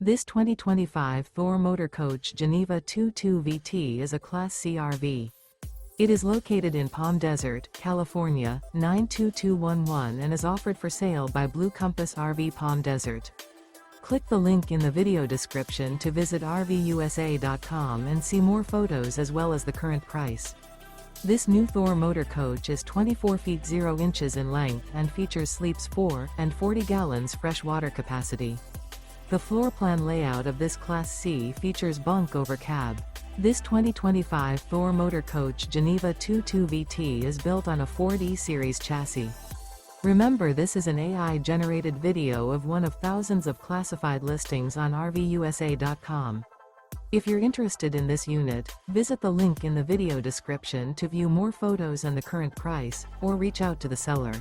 This 2025 Thor Motor Coach Geneva 22 VT is a Class C RV. It is located in Palm Desert, California, 92211 and is offered for sale by Blue Compass RV Palm Desert. Click the link in the video description to visit RVUSA.com and see more photos as well as the current price. This new Thor Motor Coach is 24 feet 0 inches in length and features sleeps 4 and 40 gallons fresh water capacity. The floor plan layout of this Class C features bunk over cab. This 2025 Thor Motor Coach Geneva 22 VT is built on a Ford E-Series chassis. Remember, this is an AI-generated video of one of thousands of classified listings on RVUSA.com. If you're interested in this unit, visit the link in the video description to view more photos and the current price, or reach out to the seller.